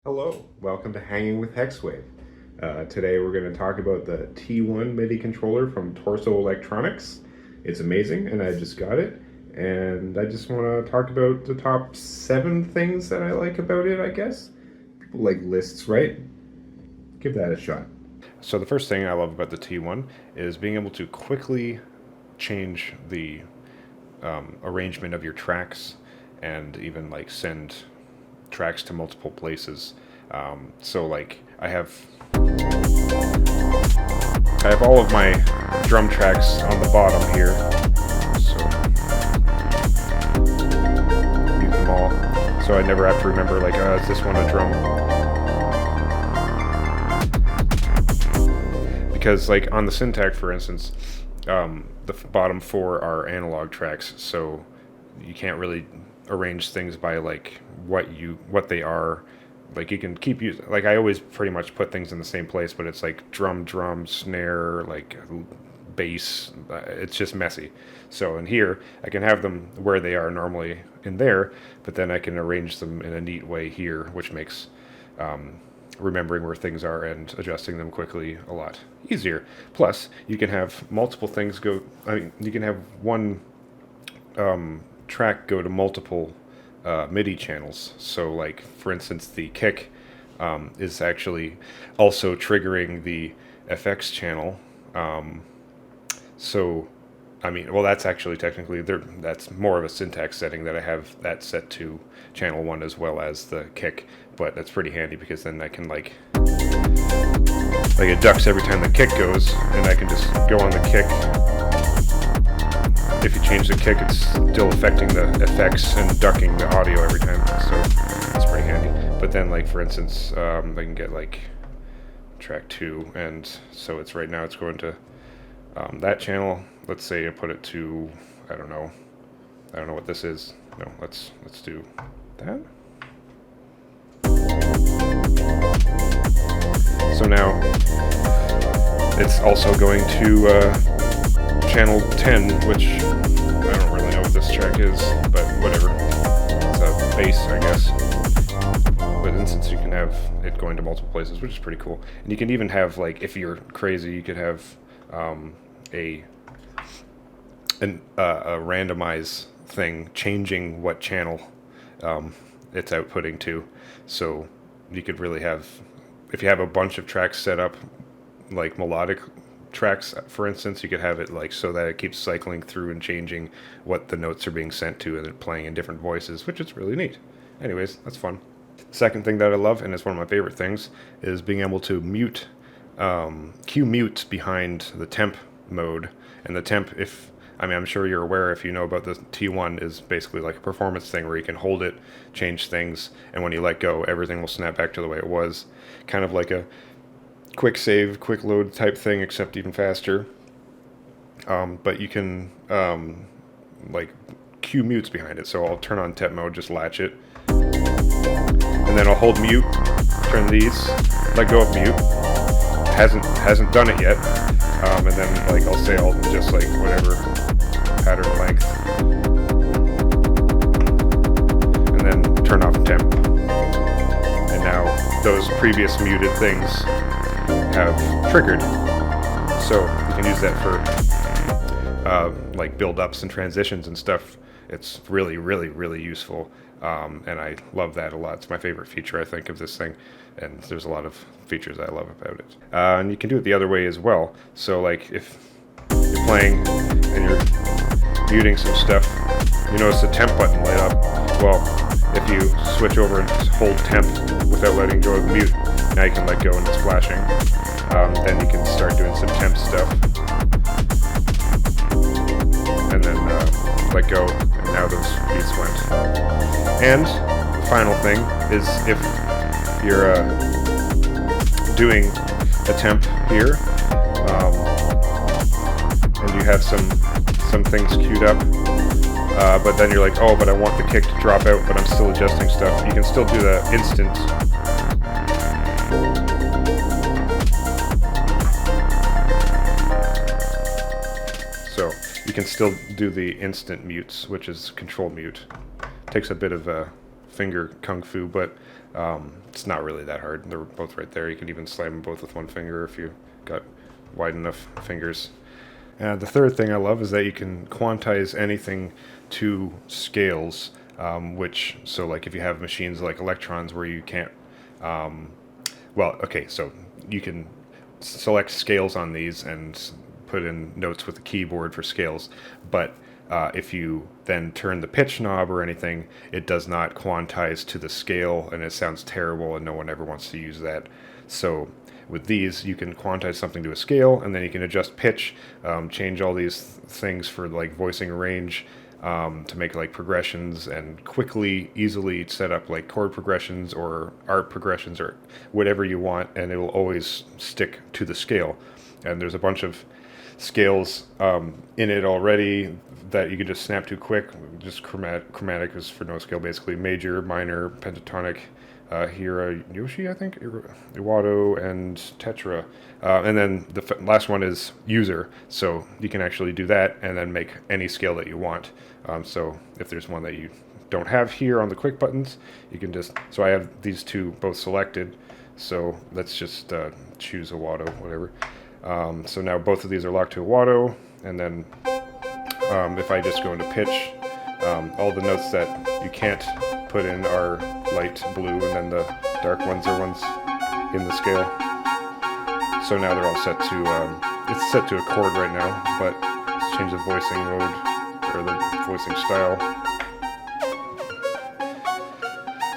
Hello, welcome to Hanging with Hexwave. Today we're going to talk about the T1 MIDI controller from Torso Electronics. It's amazing and I just got it, and I just want to talk about the top 7 things that I like about it, I guess. People like lists, right? Give that a shot. So the first thing I love about the T1 is being able to quickly change the arrangement of your tracks and even like send tracks to multiple places. So like I have all of my drum tracks on the bottom here. So mute them all. So I never have to remember like, is this one a drum? Because like on the Syntakt, for instance, the bottom 4 are analog tracks, so you can't really arrange things by like what they are. Like you can keep using, like I always pretty much put things in the same place, but it's like drum, snare, like bass. It's just messy. So in here, I can have them where they are normally in there, but then I can arrange them in a neat way here, which makes remembering where things are and adjusting them quickly a lot easier. Plus, you can have multiple things go. I mean, you can have one track go to multiple MIDI channels. So, like for instance, the kick is actually also triggering the FX channel. So, I mean, well, that's actually technically that's more of a Syntakt setting that I have that set to channel 1 as well as the kick. But that's pretty handy because then I can like it ducks every time the kick goes, and I can just go on the kick. If you change the kick, it's still affecting the effects and ducking the audio every time, so that's pretty handy. But then, like for instance, I can get like track 2, and so it's right now it's going to that channel. Let's say I put it to I don't know what this is. No, let's do that. So now it's also going to channel 10, which I don't really know what this track is, but whatever. It's a bass, I guess. But in instance, you can have it going to multiple places, which is pretty cool. And you can even have, like, if you're crazy, you could have a randomize thing changing what channel it's outputting to. So you could really have, if you have a bunch of tracks set up, like melodic tracks, for instance, you could have it like so that it keeps cycling through and changing what the notes are being sent to and then playing in different voices, which is really neat. Anyways, that's fun. Second thing that I love, and it's one of my favorite things, is being able to mute, cue mute behind the temp mode. And the temp, I'm sure you're aware, if you know about the T1, is basically like a performance thing where you can hold it, change things, and when you let go, everything will snap back to the way it was. Kind of like a quick save, quick load type thing, except even faster. But you can like cue mutes behind it. So I'll turn on temp mode, just latch it, and then I'll hold mute, turn these, let go of mute. Hasn't done it yet. And then like I'll say I'll just like whatever pattern length, and then turn off temp. And now those previous muted things have triggered. So you can use that for like build-ups and transitions and stuff. It's really, really, really useful. And I love that a lot. It's my favorite feature, I think, of this thing. And there's a lot of features I love about it. And you can do it the other way as well. So like if you're playing and you're muting some stuff, you notice the temp button light up. Well, if you switch over and hold temp without letting go of mute, now you can let go and it's flashing. Then you can start doing some temp stuff. And then let go, and now those beats went. And the final thing is if you're doing a temp here, and you have some things queued up, but then you're like, oh, but I want the kick to drop out, but I'm still adjusting stuff. You can still do the instant. So you can still do the instant mutes, which is control mute. Takes a bit of finger kung fu, but it's not really that hard. They're both right there. You can even slide them both with one finger if you got wide enough fingers. The third thing I love is that you can quantize anything to scales, so like if you have machines like Elektrons where you can't, so you can select scales on these and put in notes with the keyboard for scales, but if you then turn the pitch knob or anything, it does not quantize to the scale, and it sounds terrible, and no one ever wants to use that. So with these, you can quantize something to a scale, and then you can adjust pitch, change all these things for like voicing range, to make like progressions, and easily set up like chord progressions or art progressions or whatever you want, and it will always stick to the scale. And there's a bunch of scales in it already that you can just snap to quick. Just chromatic is for no scale, basically. Major, minor, pentatonic, Hirayoshi, I think, Iwado, and Tetra. And then the last one is user, so you can actually do that and then make any scale that you want. So if there's one that you don't have here on the quick buttons, you can just, so I have these two both selected, so let's just choose Iwado, whatever. So now both of these are locked to Iwado, and then if I just go into pitch, all the notes that you can't put in are light blue, and then the dark ones are ones in the scale. So now they're all set to, it's set to a chord right now, but let's change the voicing mode, or the voicing style.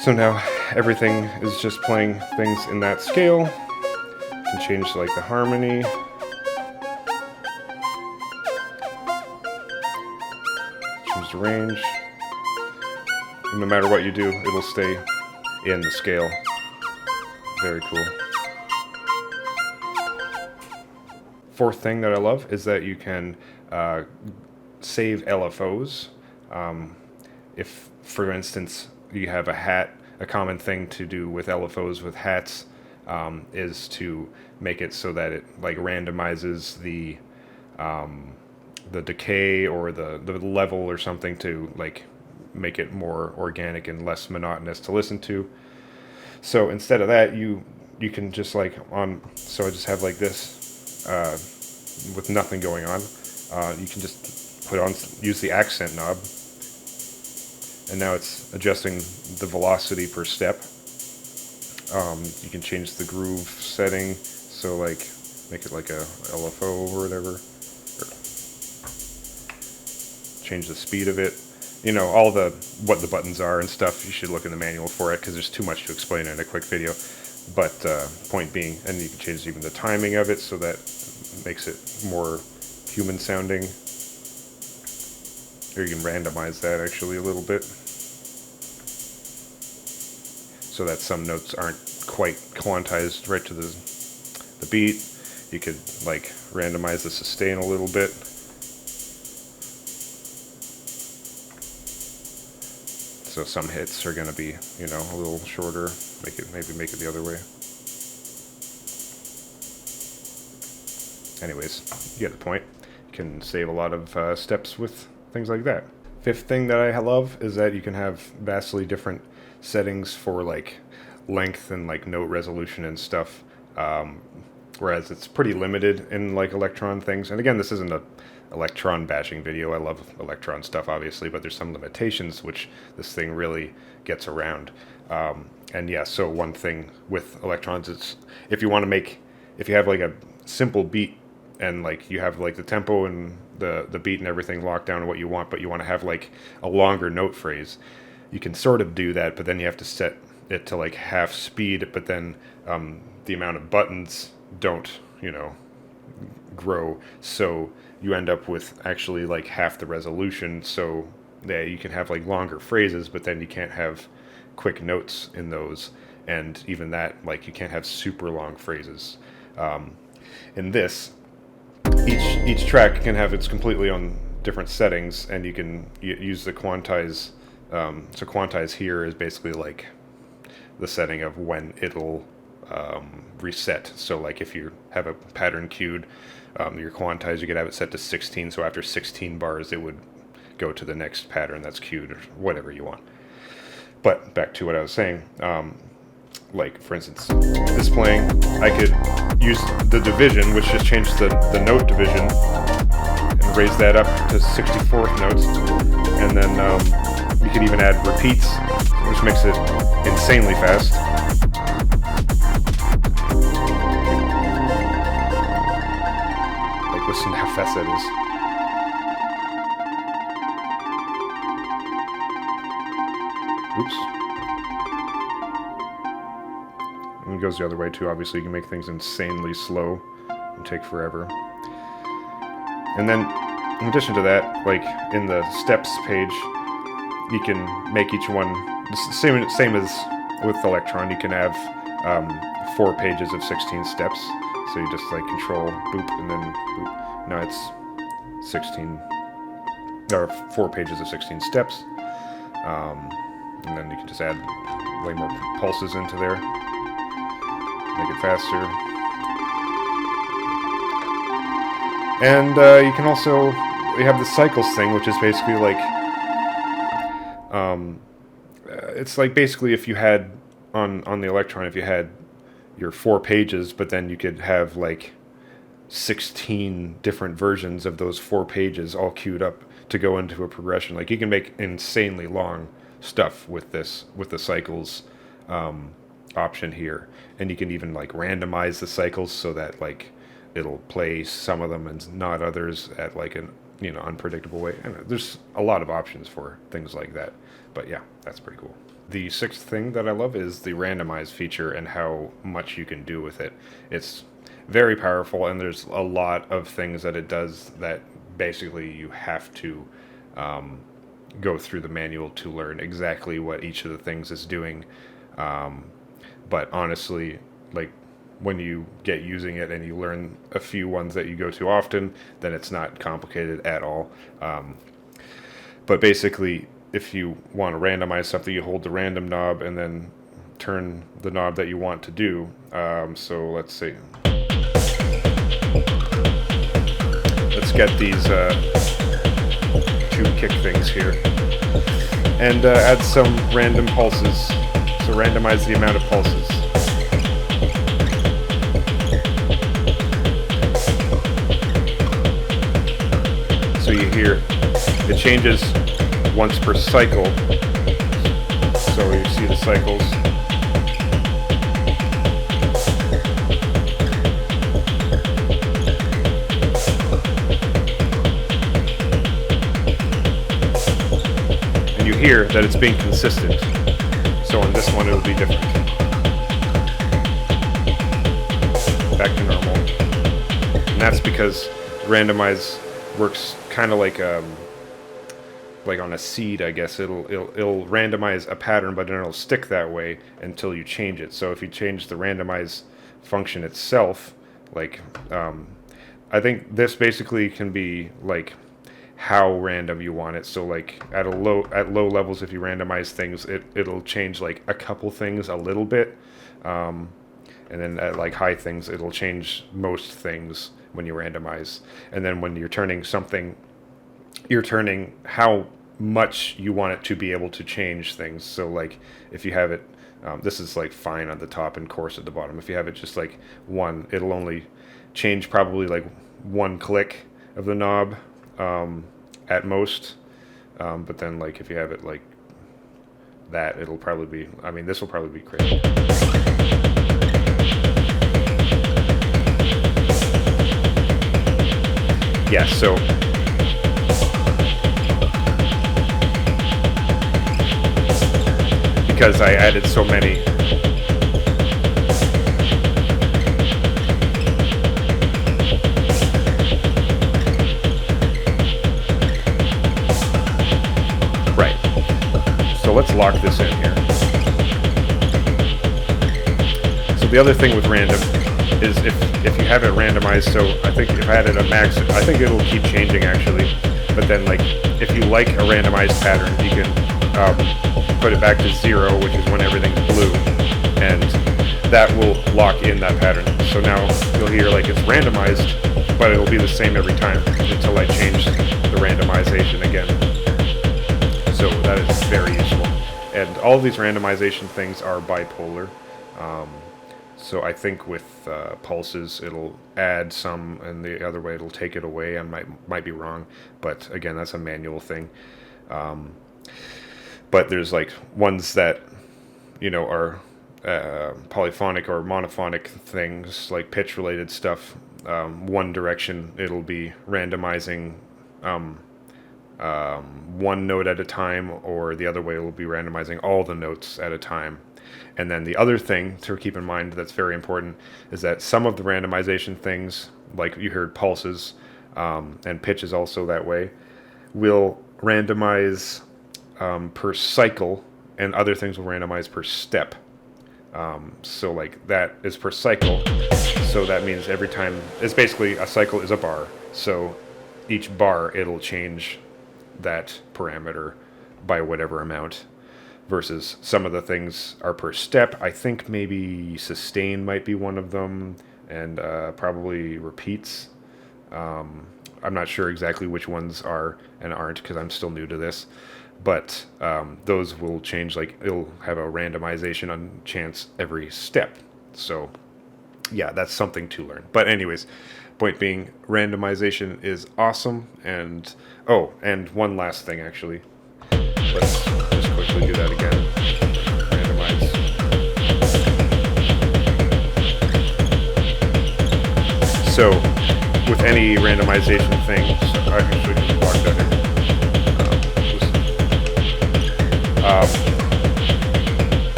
So now everything is just playing things in that scale. You can change like the harmony. Choose the range. And no matter what you do, it'll stay in the scale. Very cool. Fourth thing that I love is that you can save LFOs. If, for instance, you have a hat, a common thing to do with LFOs with hats is to make it so that it like randomizes the decay or the level or something to like make it more organic and less monotonous to listen to. So instead of that, you can just like so I just have like this with nothing going on. You can just use the accent knob, and now it's adjusting the velocity per step. You can change the groove setting, so like make it like a LFO or whatever, or change the speed of it. You know, all what the buttons are and stuff, you should look in the manual for it, because there's too much to explain in a quick video. But point being, and you can change even the timing of it so that makes it more human sounding. Or you can randomize that actually a little bit, so that some notes aren't quite quantized right to the beat. You could like randomize the sustain a little bit. So some hits are going to be, you know, a little shorter. Maybe make it the other way. Anyways, you get the point. You can save a lot of steps with things like that. Fifth thing that I love is that you can have vastly different settings for like length and like note resolution and stuff. Whereas it's pretty limited in like Elektron things. And again, this isn't a Elektron bashing video. I love Elektron stuff, obviously, but there's some limitations which this thing really gets around. And yeah, so one thing with Elektrons is if you have like a simple beat and like you have like the tempo and the beat and everything locked down to what you want, but you want to have like a longer note phrase, you can sort of do that, but then you have to set it to like half speed, but then the amount of buttons don't, you know, grow, so you end up with actually like half the resolution. So yeah, you can have like longer phrases, but then you can't have quick notes in those, and even that, like, you can't have super long phrases. In this, each track can have its completely on different settings, and you can use the quantize. So quantize here is basically like the setting of when it'll reset. So like if you have a pattern queued, your quantize, you could have it set to 16, so after 16 bars it would go to the next pattern that's queued, or whatever you want. But back to what I was saying, like for instance, this playing, I could use the division, which just changed the note division, and raise that up to 64th notes, and then you could even add repeats, which makes it insanely fast. Like, listen to how fast that is. Oops. And it goes the other way too. Obviously, you can make things insanely slow and take forever. And then, in addition to that, like in the steps page, you can make each one same as with Elektron. You can have 4 pages of 16 steps. So you just like control boop and then boop. Now it's 16. There are 4 pages of 16 steps. And then you can just add way more pulses into there, make it faster. And you can also, you have the cycles thing, which is basically like, it's like basically if you had, on the Elektron, if you had your 4 pages, but then you could have like 16 different versions of those 4 pages all queued up to go into a progression. Like you can make insanely long stuff with this, with the cycles option here, and you can even like randomize the cycles so that like it'll play some of them and not others at like an unpredictable way. And there's a lot of options for things like that, but yeah, that's pretty cool. The 6th thing that I love is the randomize feature and how much you can do with it. It's very powerful, and there's a lot of things that it does that basically you have to go through the manual to learn exactly what each of the things is doing. But honestly, like when you get using it and you learn a few ones that you go to often, then it's not complicated at all. But basically, if you want to randomize something, you hold the random knob and then turn the knob that you want to do. So let's see. Let's get these 2 kick things here, and add some random pulses. So randomize the amount of pulses. So you hear it changes once per cycle. So you see the cycles. You hear that it's being consistent. So on this one it'll be different. Back to normal. And that's because randomize works kind of like on a seed, I guess. It'll randomize a pattern, but then it'll stick that way until you change it. So if you change the randomize function itself, like I think this basically can be like how random you want it. So like at low levels, if you randomize things, it'll change like a couple things a little bit, and then at like high things, it'll change most things when you randomize. And then when you're turning something, you're turning how much you want it to be able to change things. So like if you have it, this is like fine on the top and coarse at the bottom. If you have it just like 1, it'll only change probably like 1 click of the knob at most, but then like if you have it like that, it'll probably be, I mean, this will probably be crazy. Yeah, so because I added so many So let's lock this in here. So the other thing with random is if you have it randomized, so I think if I had it a max, I think it'll keep changing actually. But then like if you like a randomized pattern, you can put it back to 0, which is when everything's blue, and that will lock in that pattern. So now you'll hear like it's randomized, but it'll be the same every time until I change the randomization again. So that is very useful. And all of these randomization things are bipolar. So I think with pulses, it'll add some, and the other way it'll take it away. I might be wrong, but again, that's a manual thing. But there's like ones that, you know, are polyphonic or monophonic things, like pitch-related stuff. One direction, it'll be randomizing one note at a time, or the other way will be randomizing all the notes at a time. And then the other thing to keep in mind that's very important is that some of the randomization things, like you heard pulses, and pitch is also that way, will randomize per cycle, and other things will randomize per step. So like that is per cycle, so that means every time, it's basically a cycle is a bar, so each bar it'll change that parameter by whatever amount, versus some of the things are per step. I think maybe sustain might be one of them, and probably repeats. I'm not sure exactly which ones are and aren't, because I'm still new to this, but those will change, like it'll have a randomization on chance every step. So yeah, that's something to learn. But anyways, point being, randomization is awesome. And oh, and one last thing actually, let's just quickly do that again. Randomize. So with any randomization thing, I actually just blocked that in.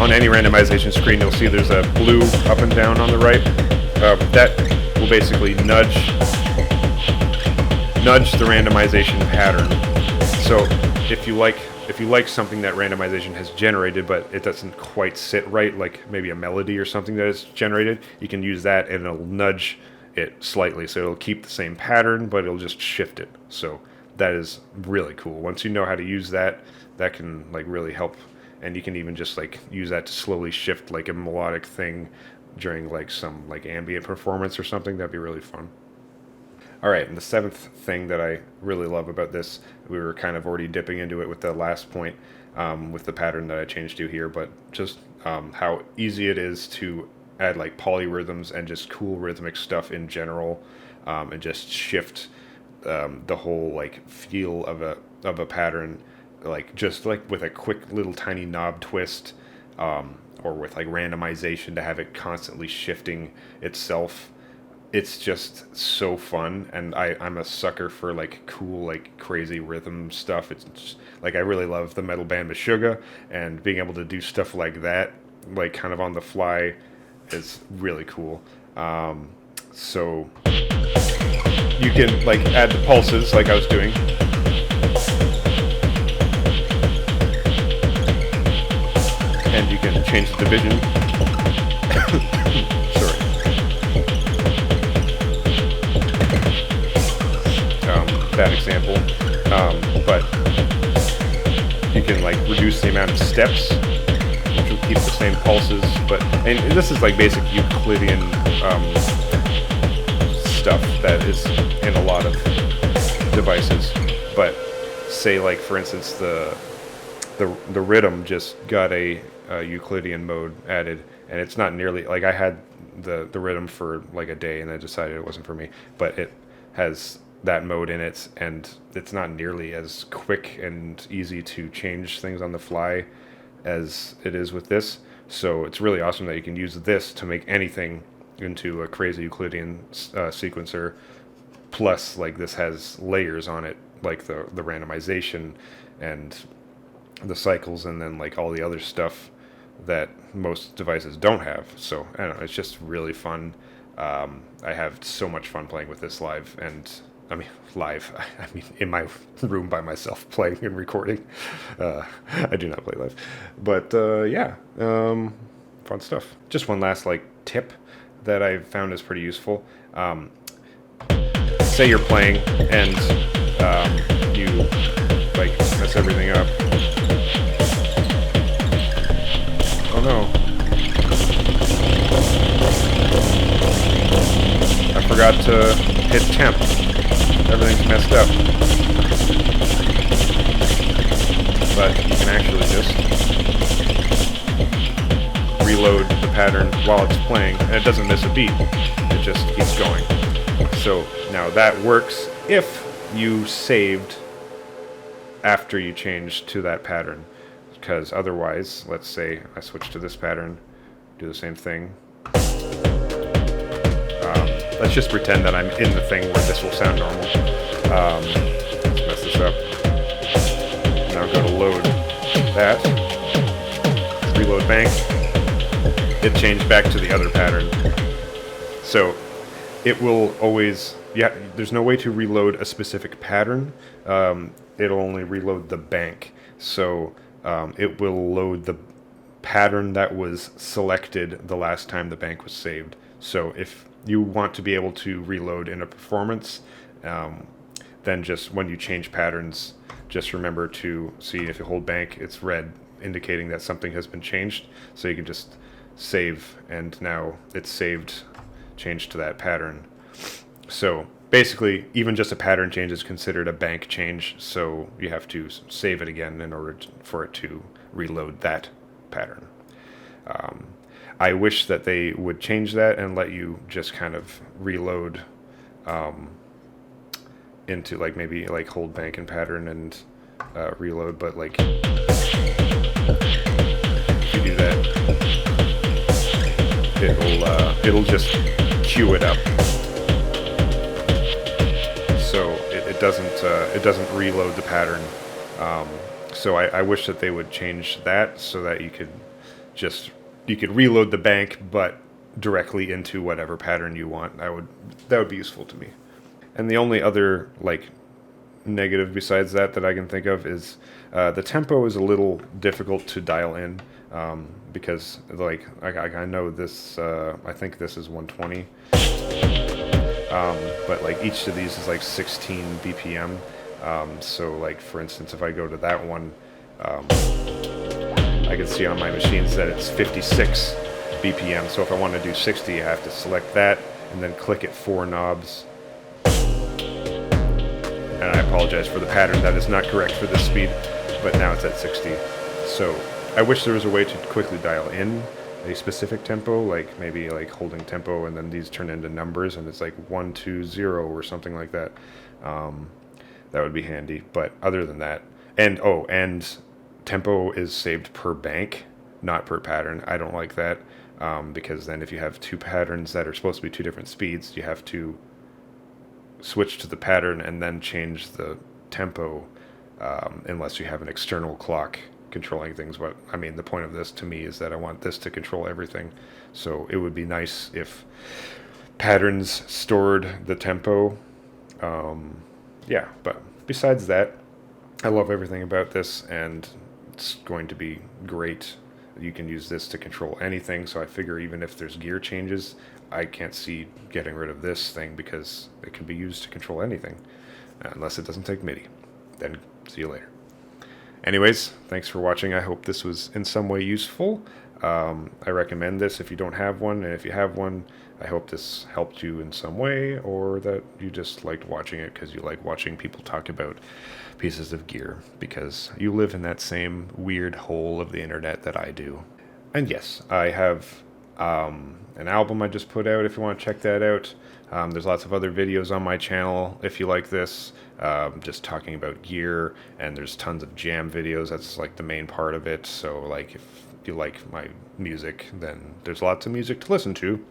On any randomization screen, you'll see there's a blue up and down on the right. That will basically nudge the randomization pattern. So if you like something that randomization has generated, but it doesn't quite sit right, like maybe a melody or something that is generated, you can use that and it'll nudge it slightly. So it'll keep the same pattern, but it'll just shift it. So that is really cool. Once you know how to use that, that can like really help. And you can even just like use that to slowly shift like a melodic thing during like some like ambient performance or something. That'd be really fun. All right, and the seventh thing that I really love about this, we were kind of already dipping into it with the last point, with the pattern that I changed to here, but just how easy it is to add like polyrhythms and just cool rhythmic stuff in general, and just shift the whole like feel of a pattern, like just like with a quick little tiny knob twist, or with like randomization to have it constantly shifting itself. It's just so fun, and I'm a sucker for like cool, like crazy rhythm stuff. It's just, like, I really love the metal band Meshuggah, and being able to do stuff like that, like kind of on the fly, is really cool. So you can like add the pulses like I was doing. And you can change the division. Sorry. That example. But you can like reduce the amount of steps, which will keep the same pulses. And this is like basic Euclidean stuff that is in a lot of devices. But say like for instance the rhythm just got a Euclidean mode added, and it's not nearly like, I had the rhythm for like a day and I decided it wasn't for me, but it has that mode in it, and it's not nearly as quick and easy to change things on the fly as it is with this. So it's really awesome that you can use this to make anything into a crazy Euclidean sequencer. Plus, like, this has layers on it, like the randomization and the cycles, and then like all the other stuff that most devices don't have. So I don't know, it's just really fun. I have so much fun playing with this live, and I mean in my room by myself playing and recording. I do not play live, but yeah, fun stuff. Just one last like tip that I found is pretty useful. Say you're playing and you like mess everything up. Oh no. I forgot to hit temp. Everything's messed up. But you can actually just reload the pattern while it's playing, and it doesn't miss a beat. It just keeps going. So now that works if you saved after you changed to that pattern, because otherwise, let's say I switch to this pattern, do the same thing. Let's just pretend that I'm in the thing where this will sound normal. Let's mess this up. Now go to load that. Reload bank. It changed back to the other pattern. So it will always, there's no way to reload a specific pattern. It'll only reload the bank. So it will load the pattern that was selected the last time the bank was saved. So if you want to be able to reload in a performance, then just when you change patterns, just remember to see if you hold bank, it's red, indicating that something has been changed. So you can just save, and now it's saved, changed to that pattern. So basically, even just a pattern change is considered a bank change, so you have to save it again in order for it to reload that pattern. I wish that they would change that and let you just kind of reload into like maybe like hold bank and pattern and reload, but like if you do that, it'll just queue it up. So it doesn't reload the pattern. So I wish that they would change that so that you could reload the bank, but directly into whatever pattern you want. That would be useful to me. And the only other like negative besides that I can think of is the tempo is a little difficult to dial in, because like I know this, I think this is 120, but like each of these is like 16 BPM. So like for instance, if I go to that one, I can see on my machines that it's 56 BPM. So if I want to do 60, I have to select that and then click it 4 knobs. And I apologize for the pattern, that is not correct for this speed, but now it's at 60. So I wish there was a way to quickly dial in a specific tempo, like maybe like holding tempo and then these turn into numbers and it's like 1, 2, 0 or something like that. That would be handy. But other than that, and tempo is saved per bank, not per pattern. I don't like that, because then if you have 2 patterns that are supposed to be 2 different speeds, you have to switch to the pattern and then change the tempo, unless you have an external clock controlling things. But I mean, the point of this to me is that I want this to control everything. So it would be nice if patterns stored the tempo. But besides that, I love everything about this, and it's going to be great. You can use this to control anything, so I figure even if there's gear changes, I can't see getting rid of this thing because it can be used to control anything, unless it doesn't take MIDI. Then see you later. Anyways, thanks for watching. I hope this was in some way useful. I recommend this if you don't have one, and if you have one, I hope this helped you in some way, or that you just liked watching it because you like watching people talk about pieces of gear, because you live in that same weird hole of the internet that I do. And yes, I have an album I just put out if you want to check that out. There's lots of other videos on my channel if you like this, just talking about gear, and there's tons of jam videos. That's like the main part of it. So like if you like my music, then there's lots of music to listen to.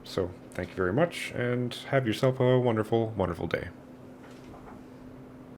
So thank you very much, and have yourself a wonderful, wonderful day.